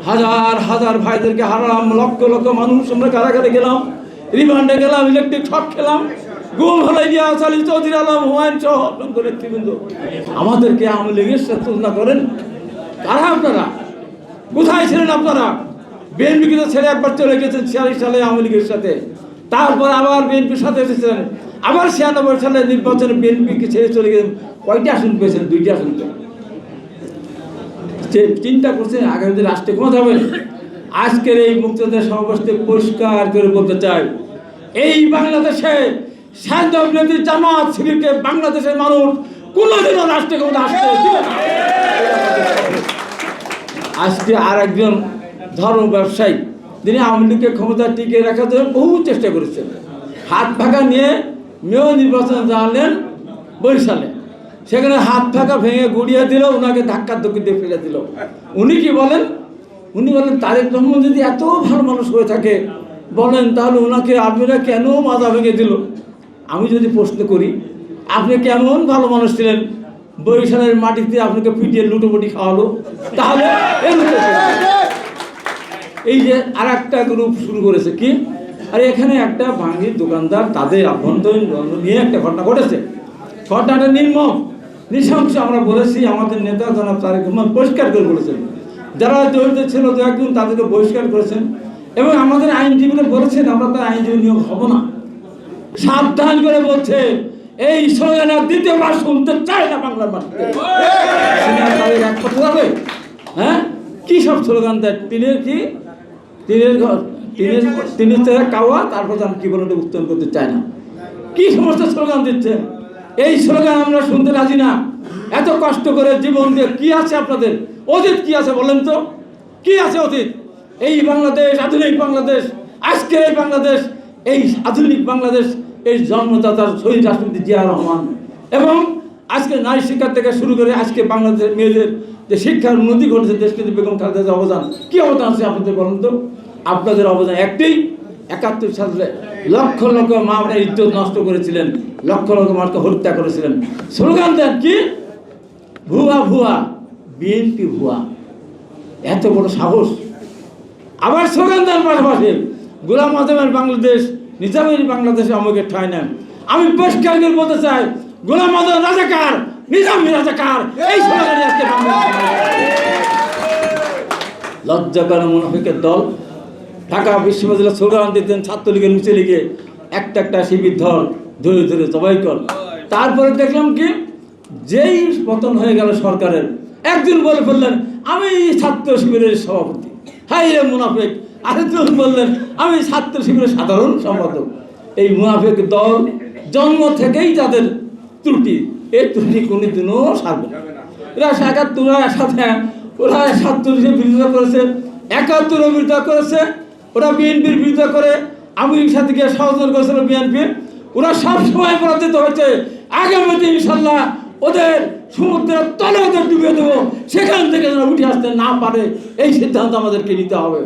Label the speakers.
Speaker 1: হাজার হাজার ভাইদেরকে হারালাম, লক্ষ লক্ষ মানুষ আমরা কারাগারে গেলাম, রিমান্ডে গেলাম, ইলেকট্রিক শক খেলাম, গুম হলে গিয়া চালি চৌধুরী আলম হুমায়ুন সহ নেতৃবৃন্দ আমাদেরকে আওয়ামী লীগের সাথে তুলনা করেন। কারা আপনারা? কোথায় ছিলেন আপনারা? বিএনপিকে তো ছেড়ে একবার চলে গেছেন 46 সালে আওয়ামী লীগের সাথে, তারপর আবার বিএনপির সাথে এসেছিলেন, আবার 96 সালে নির্বাচনে বিএনপিকে ছেড়ে চলে গেছেন। কয়টি আসন পেয়েছেন? 2টি আসন। চিন্তা করছেন আগামী দিন রাষ্ট্রে কোন যাবেন? আজকের এই মুক্তিযোদ্ধা সমাবেশে পরিষ্কার করে বলতে চাই, এই বাংলাদেশে জামাত শিবিরকে বাংলাদেশের মানুষ কোনোদিনও রাষ্ট্রে ক্ষমতা আসতে দিবে না। আজকে আর একজন ধর্ম ব্যবসায়ী যিনি আওয়ামী লীগকে ক্ষমতা টিকিয়ে রাখার জন্য বহু চেষ্টা করেছেন, হাত ফাঁকা নিয়ে মেয়র নির্বাচন জানালেন বরিশালে, সেখানে হাত ফাঁকা ভেঙে গুড়িয়ে দিল, ওনাকে ধাক্কা ধুক্কি দিয়ে ফেলে দিল। উনি কি বলেন? উনি বলেন তারেক রহমান যদি এত ভালো মানুষ হয়ে থাকে বলেন তাহলে ওনাকে আপনারা কেন মাজা ভেঙে দিল? আমি যদি প্রশ্ন করি, আপনি কেমন ভালো মানুষ ছিলেন, বরিশালের মাটিতে আপনাকে পিটিয়ে লুটোপুটি খাওয়ালো, তাহলে এই যে আর একটা গ্রুপ শুরু করেছে কি, আর এখানে একটা ভাঙ্গির দোকানদার তাদের আভ্যন্তরীণ দ্বন্দ্ব নিয়ে একটা ঘটনা ঘটেছে। ঘটনাটা নির্মম নৃশংস। আমরা বলেছি, আমাদের নেতা জনাব তারেক রহমান পরিষ্কার করে বলেছেন, যারা জড়িত ছিল দু একজন তাদেরকে বহিষ্কার করেছেন, এবং আমাদের আইনজীবীরা বলেছেন আমরা তার আইনজীবী নিয়োগ হব না। সাবধান করে বলছে এই স্লোগান দ্বিতীয়বার শুনতে চায় না বাংলার মাটিতে। এক কথা যাবে, হ্যাঁ কি সব স্লোগান দেয়, টিনের কি টিনের চেহারা কাওয়া, তারপর আমি কি বলে উত্তোলন করতে চায় না, কি সমস্ত স্লোগান দিচ্ছে। এই স্লোগান আমরা শুনতে রাজি না। এত কষ্ট করে জীবন দিয়ে কি আছে আপনাদের? অতীত কি আছে বলেন তো? কি আছে অতীত? এই বাংলাদেশ, আধুনিক বাংলাদেশ, আজকের এই বাংলাদেশ, এই আধুনিক বাংলাদেশ, এই জন্মদাতার শহীদ রাষ্ট্রপতি জিয়া রহমান, এবং আজকে নারী শিক্ষা থেকে শুরু করে আজকে বাংলাদেশের মেয়েদের যে শিক্ষার উন্নতি ঘটেছে, দেশকে বেগম খালেদার অবদান, কি অবদান আছে আপনাদের বলেন তো? আপনাদের অবদান একটাই, 71 সালে লক্ষ লক্ষ মা বোনের ইজ্জত নষ্ট করেছিলেন, লক্ষ লক্ষ মানুষকে হত্যা করেছিলেন। স্লোগান দেন কি? ভুয়া ভুয়া, বিএনপি ভুয়া। এত বড় সাহস! আবার স্লোগান দেন পাশাপাশি গোলাম আজমের বাংলাদেশ, নিজামের বাংলাদেশে আমাকে ঠাঁই নেন। আমি পরিষ্কার করে বলতে চাই, গোলাম আজম রাজাকার, নিজামী রাজাকার। এই স্লোগানে আজকে লজ্জা করে মুনাফিকের দল ঢাকা বিশ্ববিদ্যালয়ে স্লোগান দিতেন, ছাত্রলীগের মিছিলে গিয়ে একটা একটা শিবির ধরে ধরে জবাই কর। তারপরে দেখলাম কি, যেই পতন হয়ে গেল সরকারের, একজন বলে ফেললেন আমি ছাত্র শিবিরের সভাপতি। হাই রে মুনাফিক! আরেকজন বললেন আমি ছাত্র শিবিরের সাধারণ সম্পাদক। এই মুনাফিক দল জন্ম থেকেই যাদের ত্রুটি, এই ত্রুটি কোনোদিনও সারবে না। এরা ৭১ সাথে ওরা ৭৭ বিরোধিতা করেছে, ৭১ বিরোধিতা করেছে, ওরা বিএনপির বিরোধিতা করে আওয়ামী সাথে গিয়ে সহযোগিতা করেছিল বিএনপি। ওরা সব সময় পরাজিত হয়েছে। আগামীতে ইনশাল্লাহ ওদের সমুদ্রের তলে ওদের ডুবিয়ে দেবো, সেখান থেকে যেন উঠে আসতে না পারে, এই সিদ্ধান্ত আমাদেরকে নিতে হবে।